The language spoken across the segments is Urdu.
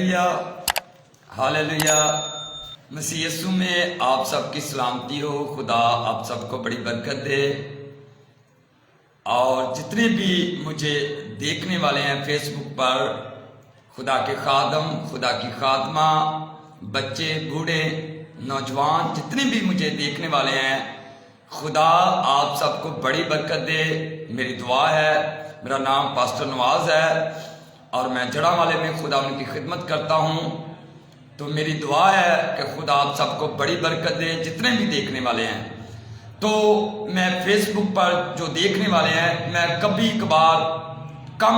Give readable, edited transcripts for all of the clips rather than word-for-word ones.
ہاللیلویا ہاللیلویا۔ مسیح یسوع میں آپ سب کی سلامتی ہو۔ خدا آپ سب کو بڑی برکت دے۔ اور جتنے بھی مجھے دیکھنے والے ہیں فیس بک پر، خدا کے خادم، خدا کی خادمہ، بچے، بوڑھے، نوجوان، جتنے بھی مجھے دیکھنے والے ہیں، خدا آپ سب کو بڑی برکت دے۔ میری دعا ہے۔ میرا نام پاسٹر نواز ہے اور میں جڑا والے میں خدا ان کی خدمت کرتا ہوں۔ تو میری دعا ہے کہ خدا آپ سب کو بڑی برکت دے، جتنے بھی دیکھنے والے ہیں۔ تو میں فیس بک پر جو دیکھنے والے ہیں، میں کبھی کبھار کم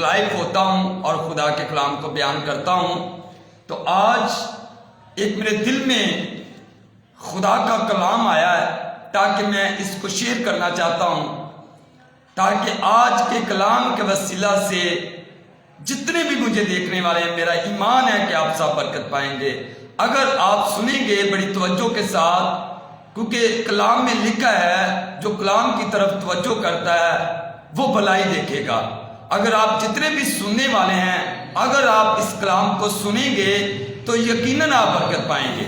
لائیو ہوتا ہوں اور خدا کے کلام کو بیان کرتا ہوں۔ تو آج ایک میرے دل میں خدا کا کلام آیا ہے تاکہ میں اس کو شیئر کرنا چاہتا ہوں، تاکہ آج کے کلام کے وسیلہ سے جتنے بھی مجھے دیکھنے والے ہیں، میرا ایمان ہے کہ آپ سب برکت پائیں گے اگر آپ سنیں گے بڑی توجہ کے ساتھ، کیونکہ کلام میں لکھا ہے جو کلام کی طرف توجہ کرتا ہے وہ بھلائی دیکھے گا۔ اگر آپ جتنے بھی سننے والے ہیں، اگر آپ اس کلام کو سنیں گے تو یقیناً آپ برکت پائیں گے۔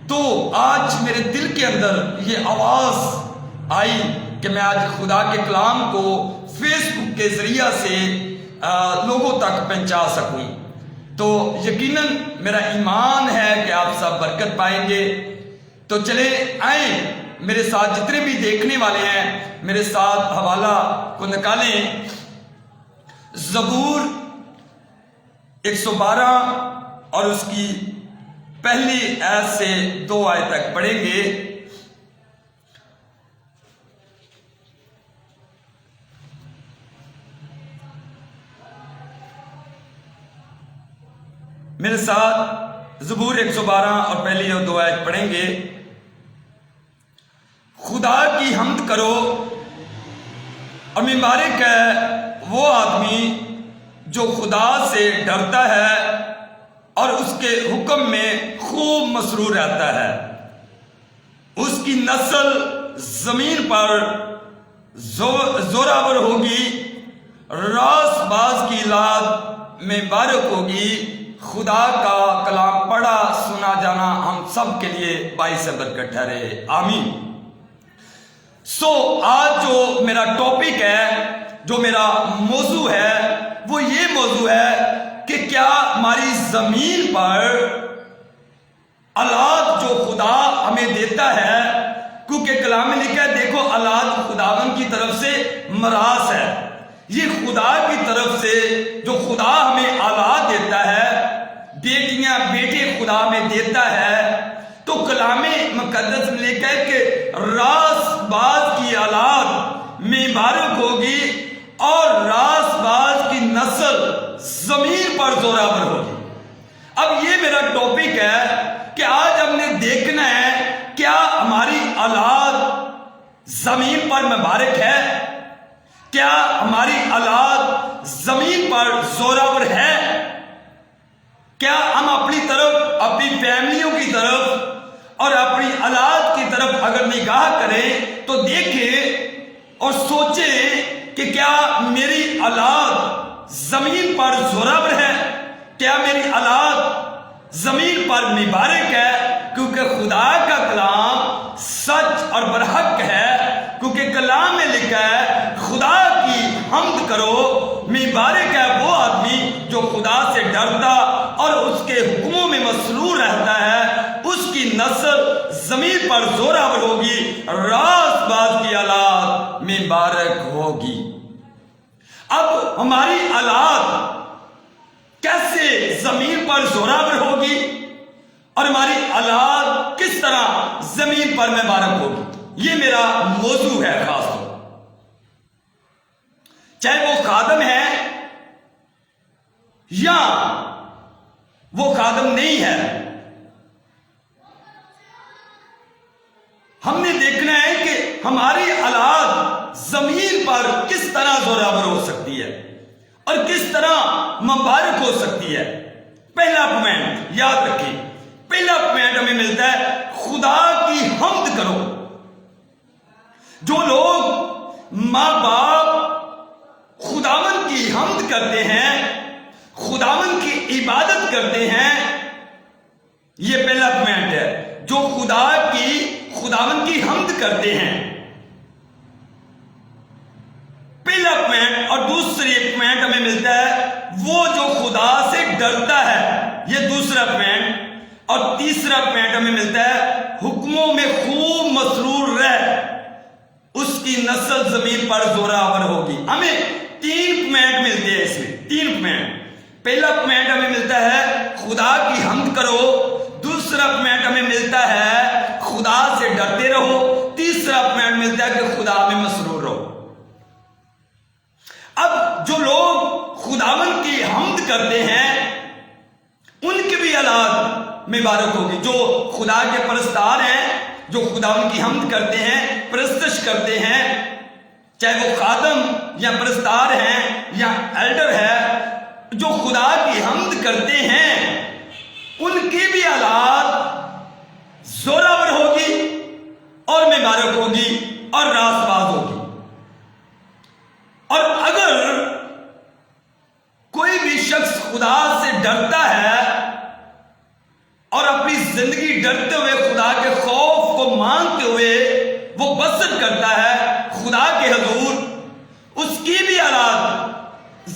تو آج میرے دل کے اندر یہ آواز آئی کہ میں آج خدا کے کلام کو فیس بک کے ذریعہ سے لوگوں تک پہنچا سکوں۔ تو یقیناً میرا ایمان ہے کہ آپ سب برکت پائیں گے۔ تو چلے آئیں، میرے ساتھ جتنے بھی دیکھنے والے ہیں میرے ساتھ حوالہ کو نکالیں۔ زبور 112 اور اس کی پہلی آیت سے 2 آیت تک پڑھیں گے۔ میرے ساتھ زبور 112 اور پہلی اور 2 آیت پڑھیں گے۔ خدا کی حمد کرو اور مبارک ہے وہ آدمی جو خدا سے ڈرتا ہے اور اس کے حکم میں خوب مسرور رہتا ہے۔ اس کی نسل زمین پر زوراور ہوگی، راست باز کی اولاد میں مبارک ہوگی۔ خدا کا کلام پڑھا سنا جانا ہم سب کے لیے باعث برکت ٹھہرے، آمین۔ آج جو میرا ٹاپک ہے، جو میرا موضوع ہے، وہ یہ موضوع ہے کہ کیا ہماری زمین پر اولاد جو خدا ہمیں دیتا ہے، کیونکہ کلام میں لکھا ہے دیکھو اولاد خداوند کی طرف سے میراث ہے۔ یہ خدا کی طرف سے جو خدا ہمیں اولاد دیتا ہے، بیٹیاں بیٹے خدا میں دیتا ہے، تو کلام مقدس میں لکھا ہے کہ راست باز کی اولاد میں مبارک ہوگی اور راست باز کی نسل زمین پر زوراور ہوگی۔ اب یہ میرا ٹاپک ہے کہ آج ہم نے دیکھنا ہے کیا ہماری اولاد زمین پر مبارک ہے، کیا ہماری اولاد زمین پر زوراور ہے، کیا ہم اپنی طرف، اپنی فیملیوں کی طرف اور اپنی اولاد کی طرف اگر نگاہ کریں تو دیکھیں اور سوچیں کہ کیا میری اولاد زمین پر زوراور ہے، کیا میری اولاد زمین پر مبارک ہے، کیونکہ خدا کا کلام سچ اور برحق ہے۔ کیونکہ کلام میں لکھا ہے خدا کی حمد کرو، مبارک ہے وہ آدمی جو خدا سے ڈرتا اور اس کے حکموں میں مسرور رہتا ہے۔ اس کی نسل زمین پر زوراور ہوگی، راست باز کی اولاد مبارک ہوگی۔ اب ہماری اولاد کیسے زمین پر زوراور ہوگی اور ہماری اولاد کس طرح زمین پر مبارک ہوگی، یہ میرا موضوع ہے خاص طور، چاہے وہ خادم ہے یا وہ خادم نہیں ہے۔ ہم نے دیکھنا ہے کہ ہماری اولاد زمین پر کس طرح زوراور ہو سکتی ہے اور کس طرح مبارک ہو سکتی ہے۔ پہلا پوائنٹ یاد رکھیں، پہلا پوائنٹ ہمیں ملتا ہے خدا کی حمد کرو۔ جو لوگ ماں باپ خداوند کی حمد کرتے ہیں خداوند کی عبادت کرتے ہیں، یہ پہلا پوائنٹ ہے، جو خداوند کی حمد کرتے ہیں، پہلا پوائنٹ۔ اور دوسری پوائنٹ ہمیں ملتا ہے وہ جو خدا سے ڈرتا ہے، یہ دوسرا پوائنٹ۔ اور تیسرا پوائنٹ ہمیں ملتا ہے حکموں میں خوب مسرور رہ، اس کی نسل زمین پر زوراور ہوگی۔ ہمیں 3 پوائنٹ ملتے ہیں اس میں، 3 پوائنٹ۔ پہلا پوائنٹ ہمیں ملتا ہے خدا کی حمد کرو، دوسرا پوائنٹ ہمیں ملتا ہے خدا سے ڈرتے رہو، تیسرا پوائنٹ ملتا ہے کہ خدا میں مسرور رہو۔ اب جو لوگ خداوند کی حمد کرتے ہیں ان کی بھی اولاد مبارک ہوگی، جو خدا کے پرستار ہیں، جو خداوند کی حمد کرتے ہیں، پرستش کرتے ہیں، چاہے وہ خادم یا پرستار ہیں یا ایلڈر ہے، جو خدا کی حمد کرتے ہیں ان کی بھی اولاد زوراور ہوگی اور مبارک ہوگی اور راست باز ہوگی۔ اور اگر کوئی بھی شخص خدا سے ڈرتا ہے اور اپنی زندگی ڈرتے ہوئے خدا کے خوف کو مانتے ہوئے وہ بسر کرتا ہے خدا کے حضور، اس کی بھی اولاد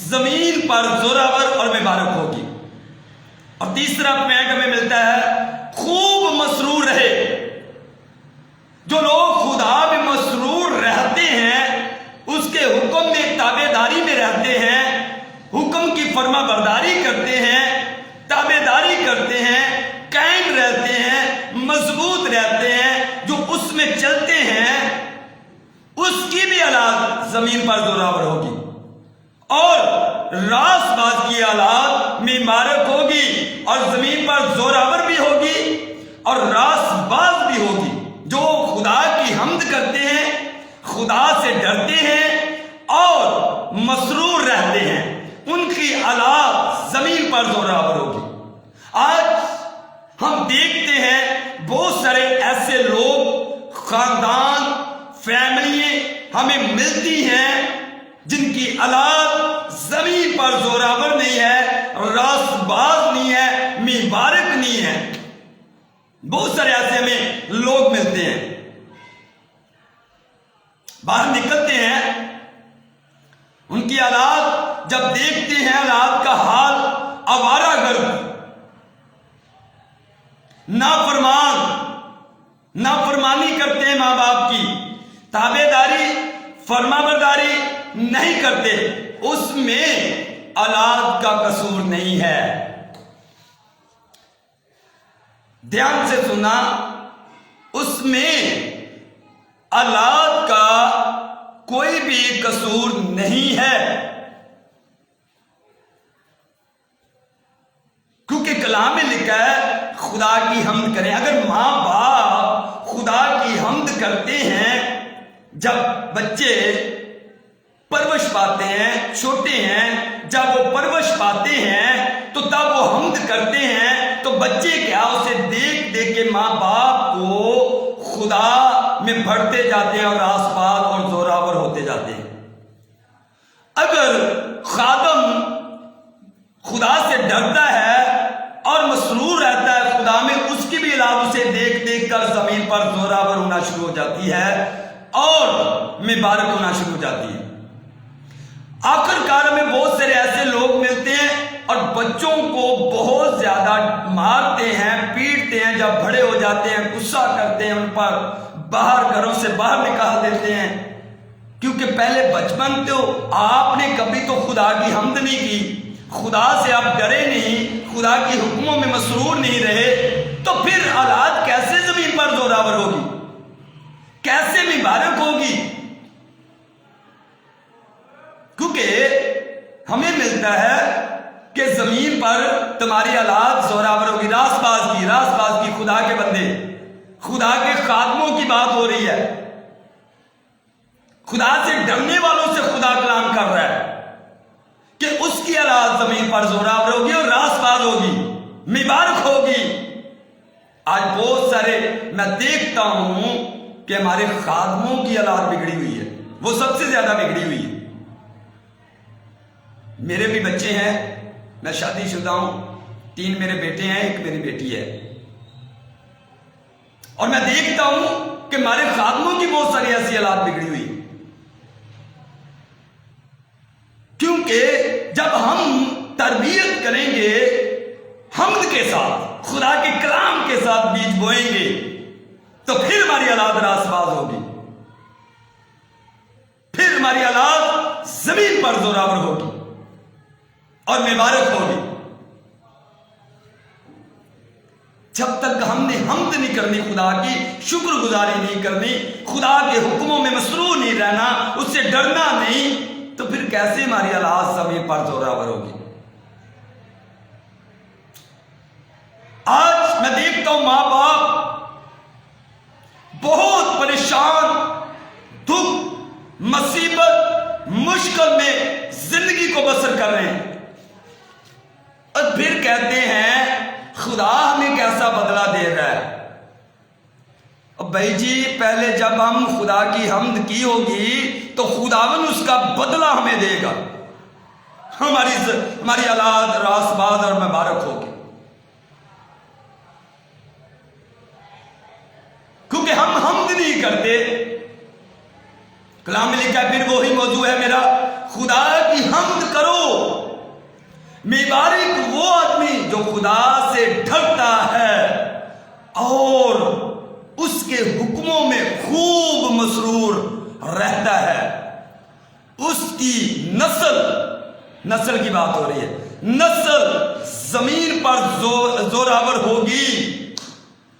زمین پر زوراور اور مبارک ہوگی۔ اور تیسرا پوائنٹ ہمیں ملتا ہے خوب مسرور رہے۔ جو لوگ خدا میں مسرور رہتے ہیں، اس کے حکم میں تابع داری میں رہتے ہیں، حکم کی فرما برداری کرتے ہیں، تابع داری کرتے ہیں، قائم رہتے ہیں، مضبوط رہتے ہیں، جو اس میں چلتے ہیں، اس کی بھی اولاد زمین پر زوراور ہوگی اور راست باز کی اولاد مبارک ہوگی اور زمین پر زوراور بھی ہوگی اور راست باز بھی ہوگی۔ جو خدا کی حمد کرتے ہیں، خدا سے ڈرتے ہیں اور مسرور رہتے ہیں، ان کی اولاد زمین پر زوراور ہوگی۔ آج ہم دیکھتے ہیں بہت سارے ایسے لوگ، خاندان، فیملیاں ہمیں ملتی ہیں جن کی اولاد زمین پر زوراور نہیں ہے، راست باز نہیں ہے، مبارک نہیں ہے۔ بہت سارے ایسے ہمیں لوگ ملتے ہیں، باہر نکلتے ہیں، ان کی اولاد جب دیکھتے ہیں اولاد کا حال، آوارہ گرد، نافرمانی کرتے ہیں ماں باپ کی، تابع داری، فرما برداری نہیں کرتے، اس میں اولاد کا قصور نہیں ہے۔ دھیان سے سننا، اس میں اولاد کا کوئی بھی قصور نہیں ہے، کیونکہ کلام میں لکھا ہے خدا کی حمد کریں۔ اگر ماں باپ خدا کی حمد کرتے ہیں، جب بچے پرورش پاتے ہیں، چھوٹے ہیں، جب وہ پرورش پاتے ہیں تو تب وہ حمد کرتے ہیں، تو بچے کیا اسے دیکھ دیکھ کے ماں باپ کو خدا میں بڑھتے جاتے ہیں اور راست باز اور زوراور ہوتے جاتے ہیں۔ اگر خادم خدا سے ڈرتا ہے اور مسرور رہتا ہے خدا میں، اس کی بھی اولاد اسے دیکھ دیکھ کر زمین پر زوراور ہونا شروع ہو جاتی ہے اور مبارک ہونا شروع ہو جاتی ہے۔ آخر کار میں بہت سارے ایسے لوگ ملتے ہیں اور بچوں کو بہت زیادہ مارتے ہیں، پیٹتے ہیں، جب بڑے ہو جاتے ہیں غصہ کرتے ہیں ان پر، باہر گھروں سے باہر نکال دیتے ہیں، کیونکہ پہلے بچپن تو آپ نے کبھی تو خدا کی حمد نہیں کی، خدا سے آپ ڈرے نہیں، خدا کی حکموں میں مسرور نہیں رہے، تو پھر اولاد کیسے زمین پر زوراور ہوگی، کیسے مبارک ہوگی؟ کیونکہ ہمیں ملتا ہے کہ زمین پر تمہاری اولاد زوراور ہوگی، راست باز کی خدا کے بندے، خدا کے خادموں کی بات ہو رہی ہے، خدا سے ڈرنے والوں سے خدا کلام کر رہا ہے کہ اس کی اولاد زمین پر زوراور ہوگی اور راست باز ہوگی، مبارک ہوگی۔ آج بہت سارے میں دیکھتا ہوں کہ ہمارے خادموں کی اولاد بگڑی ہوئی ہے، وہ سب سے زیادہ بگڑی ہوئی ہے۔ میرے بھی بچے ہیں، میں شادی شدہ ہوں، 3 میرے بیٹے ہیں، 1 میری بیٹی ہے، اور میں دیکھتا ہوں کہ ہمارے خادموں کی بہت ساری ایسی حالات بگڑی ہوئی، کیونکہ جب ہم تربیت کریں گے حمد کے ساتھ، خدا کے کلام کے ساتھ بیج بوئیں گے، تو پھر ہماری اولاد راست باز ہوگی، پھر ہماری اولاد زمین پر زوراور ہوگی اور مبارک ہوگی۔ جب تک ہم نے حمد نہیں کرنی، خدا کی شکر گزاری نہیں کرنی، خدا کے حکموں میں مصروف نہیں رہنا، اس سے ڈرنا نہیں، تو پھر کیسے ہماری اولاد زمین پر زوراور ہوگی؟ آج میں دیکھتا ہوں ماں باپ بہت پریشان، دکھ، مصیبت، مشکل میں زندگی کو بسر کر رہے ہیں، اور پھر کہتے ہیں خدا ہمیں کیسا بدلہ دے رہا ہے۔ اب بھائی جی، پہلے جب ہم خدا کی حمد کی ہوگی تو خداون اس کا بدلہ ہمیں دے گا، ہماری اولاد راست باز اور مبارک ہوگی، کیونکہ ہم حمد نہیں کرتے۔ کلام میں لکھا ہے، پھر وہی موضوع ہے میرا، خدا کی حمد کرو، مبارک وہ آدمی جو خدا سے ڈرتا ہے اور اس کے حکموں میں خوب مسرور رہتا ہے، اس کی نسل کی بات ہو رہی ہے، نسل زمین پر زوراور ہوگی،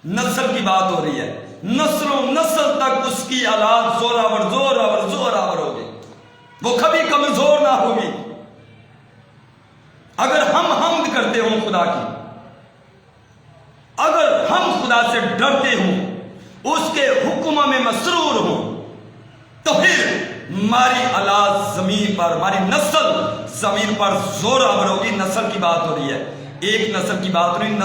نسل کی بات ہو رہی ہے، نسلوں نسل تک اس کی اولاد زوراور ہوگی، وہ کبھی کمزور نہ ہوگی۔ اگر ہم حمد کرتے ہوں خدا کی، اگر ہم خدا سے ڈرتے ہوں، اس کے حکم میں مسرور ہوں، تو پھر ہماری اولاد زمین پر، ہماری نسل زمین پر زوراور ہوگی۔ نسل کی بات ہو رہی ہے، ایک نسل کی بات نہیں،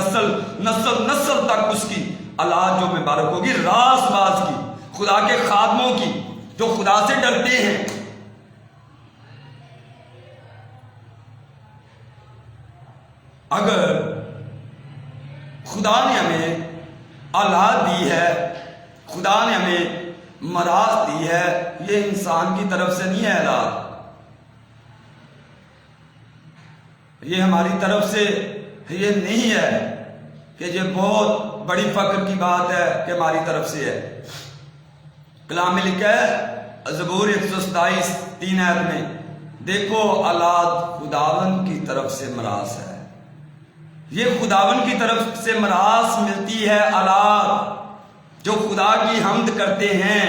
نسل تک اس کی اولاد جو مبارک ہوگی، راست باز کی، خدا کے خادموں کی، جو خدا سے ڈرتے ہیں۔ اگر خدا نے ہمیں اولاد دی ہے، خدا نے ہمیں میراث دی ہے، یہ انسان کی طرف سے نہیں ہے اولاد، یہ ہماری طرف سے یہ نہیں ہے کہ یہ بہت بڑی فخر کی بات ہے کہ ہماری طرف سے ہے۔ کلام میں لکھا ہے زبور 127 3 آیت میں، دیکھو اولاد خداون کی طرف سے میراث ہے، یہ خداون کی طرف سے میراث ملتی ہے اولاد، جو خدا کی حمد کرتے ہیں،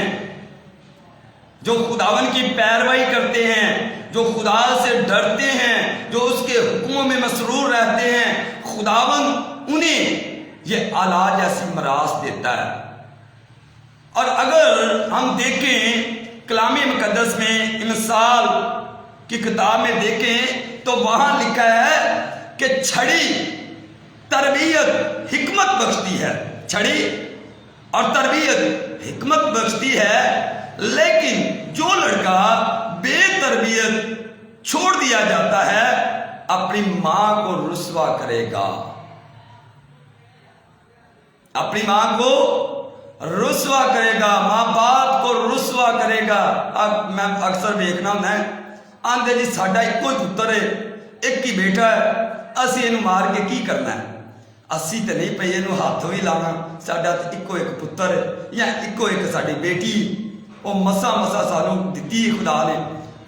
جو خداون کی پیروی کرتے ہیں، جو خدا سے ڈرتے ہیں، جو اس کے حکموں میں مسرور رہتے ہیں، خداون انہیں یہ اولاد جیسی میراث دیتا ہے۔ اور اگر ہم دیکھیں کلام مقدس میں، امثال کی کتاب میں دیکھیں تو وہاں لکھا ہے کہ چھڑی تربیت حکمت بخشتی ہے، چھڑی اور تربیت حکمت بخشتی ہے، لیکن جو لڑکا بے تربیت چھوڑ دیا جاتا ہے اپنی ماں کو رسوا کرے گا، اپنی ماں کو رسوا کرے گا، ماں باپ کو رسوا کرے گا۔ اب میں اکثر دیکھنا ہوں آندے جی ساڈا ایک ہی پتر ہے، ایک ہی بیٹا ہے، اسی اینو مار کے کی کرنا ہے، اسی تے نہیں پئی اینو ہاتھوں ہی لانا، ساڈا ایک پتر ہے یا ایک ساڈی بیٹی، وہ مسا سانو دتی خدا نے،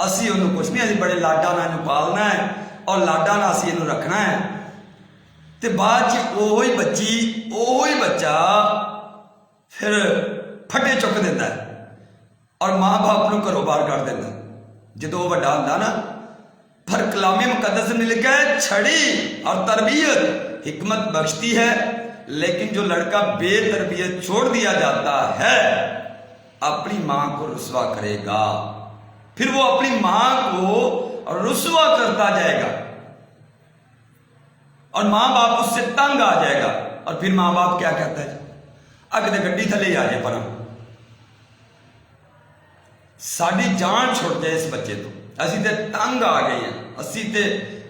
اسی انہوں کچھ نہیں، اسی بڑے لاڈا نال اینو پالنا ہے اور لاڈا نال اسی اینو رکھنا ہے، تے بعد وہی بچی وہی بچہ پھر پھٹے چک دیتا ہے اور ماں باپ نو گھروں باہر کر دیتا ہے جدو وہ بڑا ہوندا نا۔ پر کلام مقدس میں لکھا ہے چھڑی اور تربیت حکمت بخشتی ہے، لیکن جو لڑکا بے تربیت چھوڑ دیا جاتا ہے اپنی ماں کو رسوا کرے گا، پھر وہ اپنی ماں کو رسوا کرتا جائے گا اور ماں باپ اس سے تنگ آ جائے گا، اور پھر ماں باپ کیا کہتا ہے، اگلے گڈی تھلے ہی آ جائے، پر ساری جان چھوڑ جائے اس بچے تو، اسی تے تنگ آ گئے ہیں، اسی تے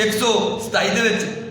127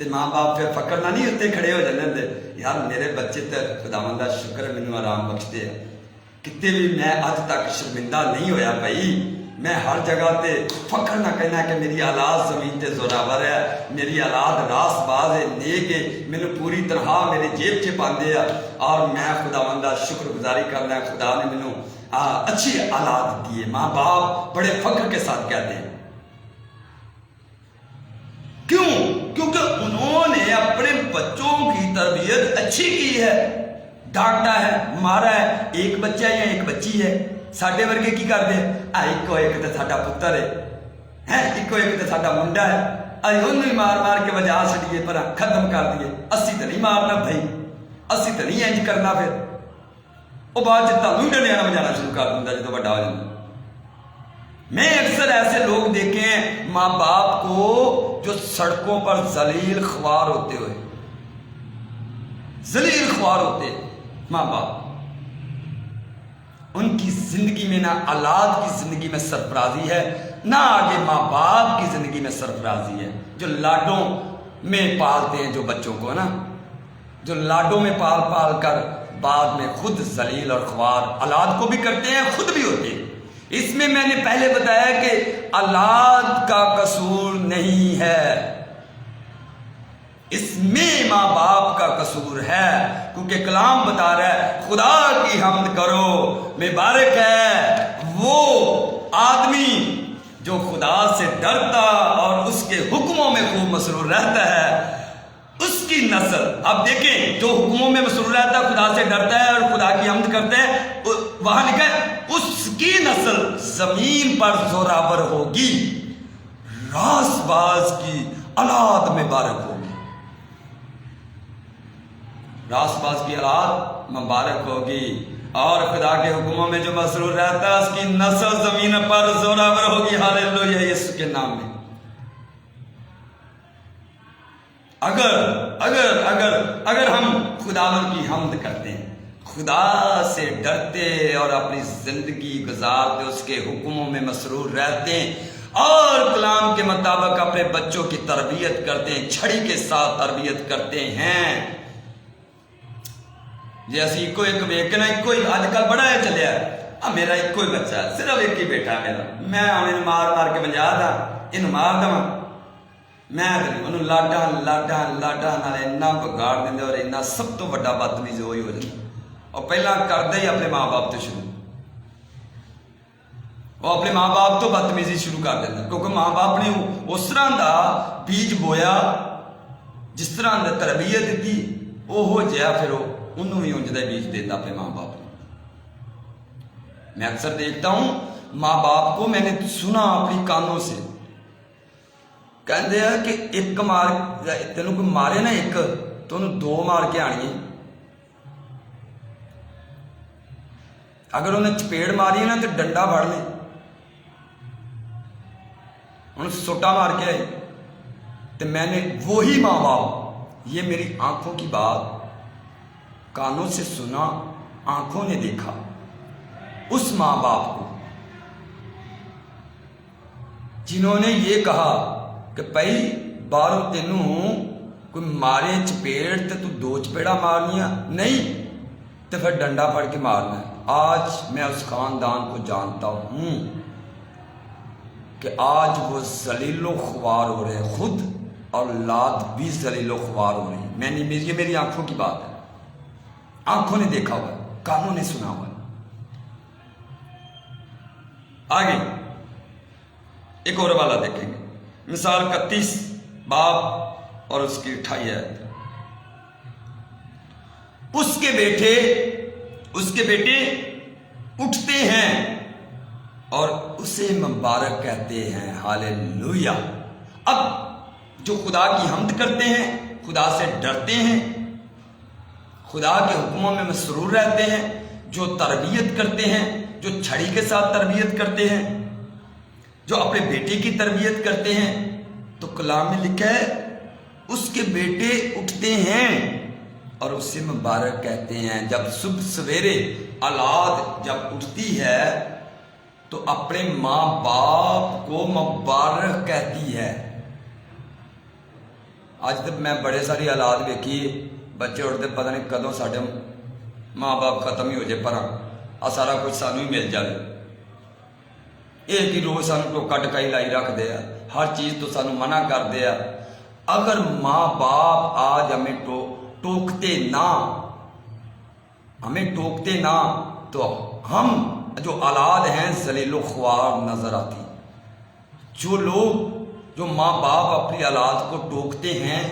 تو ماں باپ پھر فکر نہ نہیں اتنے کھڑے ہو جاتے ہوندے یار میرے بچے تو خداوند دا شکر ہے مینوں آرام بخشتے ہیں کتے بھی میں اج تک شرمندہ نہیں ہویا بھائی میں ہر جگہ تے فخر نہ کہنا کہ میری اولاد زمین تے زوراور ہے میری اولاد راست باز ہے نیک ہے مینوں پوری طرح میرے جیب چ پاندے آ اور میں خداوند دا شکر گزاری کرنا ہے خدا نے مینوں اچھی اولاد دی ہے ماں باپ بڑے فخر کے ساتھ کہتے ہیں کیوں کیونکہ انہوں نے اپنے بچوں کی تربیت اچھی کی ہے ڈانٹا ہے مارا ہے ایک بچہ ہے یا ایک بچی ہے ساڈے ورگے کی کرتے ایکو ایک تو ساڈا پتر ہے ایکو ایک تو ساڈا منڈا ہے انہوں ہی مار مار کے وجہ چڑیے پر ختم کر دیے اسی تو نہیں مارنا بھائی اسی تو نہیں انج کرنا پھر وہ بعد تمہیں ڈنڈیاں بجانا شروع کر دوں جب بڑا ہو جاتا میں اکثر ایسے لوگ دیکھے ہیں ماں باپ کو جو سڑکوں پر ذلیل خوار ہوتے ہوئے ذلیل خوار ہوتے ماں باپ ان کی زندگی میں نہ اولاد کی زندگی میں سرفرازی ہے نہ آگے ماں باپ کی زندگی میں سرفرازی ہے جو لاڈوں میں پالتے ہیں جو بچوں کو نا جو لاڈوں میں پال پال کر بعد میں خود ذلیل اور خوار اولاد کو بھی کرتے ہیں خود بھی ہوتے ہیں اس میں نے پہلے بتایا کہ اولاد کا قصور نہیں ہے اس میں ماں باپ کا قصور ہے کیونکہ کلام بتا رہا ہے خدا کی حمد کرو مبارک ہے وہ آدمی جو خدا سے ڈرتا اور اس کے حکموں میں خوب مسرور رہتا ہے اس کی نسل اب دیکھیں جو حکموں میں مسرور رہتا ہے خدا سے ڈرتا ہے اور خدا کی حمد کرتا ہے وہاں لکھا ہے اس کی نسل زمین پر زوراور ہوگی راست باز کی اولاد مبارک ہوگی راست باز کی اولاد مبارک ہوگی اور خدا کے حکموں میں جو مسرور رہتا ہے اس کی نسل زمین پر زوراور ہوگی ہاللیلویہ یسوع کے نام میں اگر ہم خداوند کی حمد کرتے ہیں خدا سے ڈرتے اور اپنی زندگی گزارتے اس کے حکموں میں مسرور رہتے ہیں اور کلام کے مطابق اپنے بچوں کی تربیت کرتے ہیں چھڑی کے ساتھ تربیت کرتے ہیں جیسے ایک ویکنا ایک آج کل بڑا ہے چلیا میرا ایک ہی بچہ ہے صرف ایک ہی بیٹا میرا میں انہیں مار مار کے بجا دا یہ مار دوا میں انہوں لاڈا نال اینا بگاڑ دیں اور اینا سب تو بڑا بدتمیز وہی ہو جاتا اور پہلا کرتے ہی اپنے ماں باپ تو شروع وہ اپنے ماں باپ تو بدتمیزی شروع کر دیتا کیونکہ ماں باپ نے اس طرح دا بیج بویا جس طرح دا تربیت دیتی وہ ہو جایا پھر انہوں بھی انجدہ بیج دیتا اپنے ماں باپ نے میں اکثر دیکھتا ہوں ماں باپ کو میں نے سنا اپنی کانوں سے کہتے ہیں کہ ایک مار تینوں کوئی مارے نا ایک تو انہوں دو مار کے آنی ہے اگر انہیں چپیڑ ماری ہے نا تو ڈنڈا پھڑ لیں انہوں سوٹا مار کے آئے تو میں نے وہی ماں باپ یہ میری آنکھوں کی بات کانوں سے سنا آنکھوں نے دیکھا اس ماں باپ کو جنہوں نے یہ کہا کہ بھائی باروں تینوں کوئی مارے چپیڑ تو دو چپیڑا مارنیا نہیں تو پھر ڈنڈا پڑ کے مارنا ہے آج میں اس خاندان کو جانتا ہوں کہ آج وہ ذلیل و خوار ہو رہے ہیں خود اور اولاد بھی ذلیل و خوار ہو رہے ہیں یہ میری آنکھوں کی بات ہے آنکھوں نے دیکھا ہوا کانوں نے سنا ہوا آگے ایک اور والا دیکھیں گے مثال 31 باب اور اس کی 28 آیت اس کے بیٹے اٹھتے ہیں اور اسے مبارک کہتے ہیں ہاللیلویہ اب جو خدا کی حمد کرتے ہیں خدا سے ڈرتے ہیں خدا کے حکموں میں مسرور رہتے ہیں جو تربیت کرتے ہیں جو چھڑی کے ساتھ تربیت کرتے ہیں جو اپنے بیٹے کی تربیت کرتے ہیں تو کلام میں لکھا ہے اس کے بیٹے اٹھتے ہیں اور اسے مبارک کہتے ہیں جب صبح سویرے اولاد جب اٹھتی ہے تو اپنے ماں باپ کو مبارک کہتی ہے اج تو میں بڑے ساری حالات ویکھی بچے اٹھتے پتہ نہیں کدوں ساڈے ماں باپ ختم ہی ہو جائے پر آ سارا کچھ سانوں ہی مل جائے. یہ کہ روز سانوں ٹوکا ٹکائی لائی رکھتے ہیں، ہر چیز تو سانوں منع کرتے ہیں. اگر ماں باپ آج ہمیں ٹوکتے نہ تو ہم جو اولاد ہیں ذلیل و خوار نظر آتی. جو ماں باپ اپنی اولاد کو ٹوکتے ہیں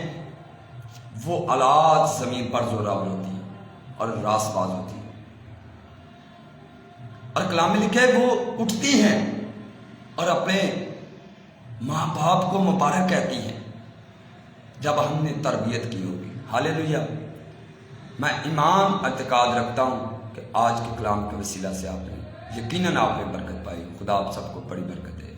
وہ اولاد زمین پر زوراور ہوتی ہے اور راس باز ہوتی ہے. اور کلام میں لکھا ہے وہ اٹھتی ہیں اور اپنے ماں باپ کو مبارک کہتی ہیں جب ہم نے تربیت کی ہوگی. ہاللیلویا. میں ایمان اعتقاد رکھتا ہوں کہ آج کے کلام کے وسیلہ سے آپ نے یقیناً آپ نے برکت پائی. خدا آپ سب کو بڑی برکت دے.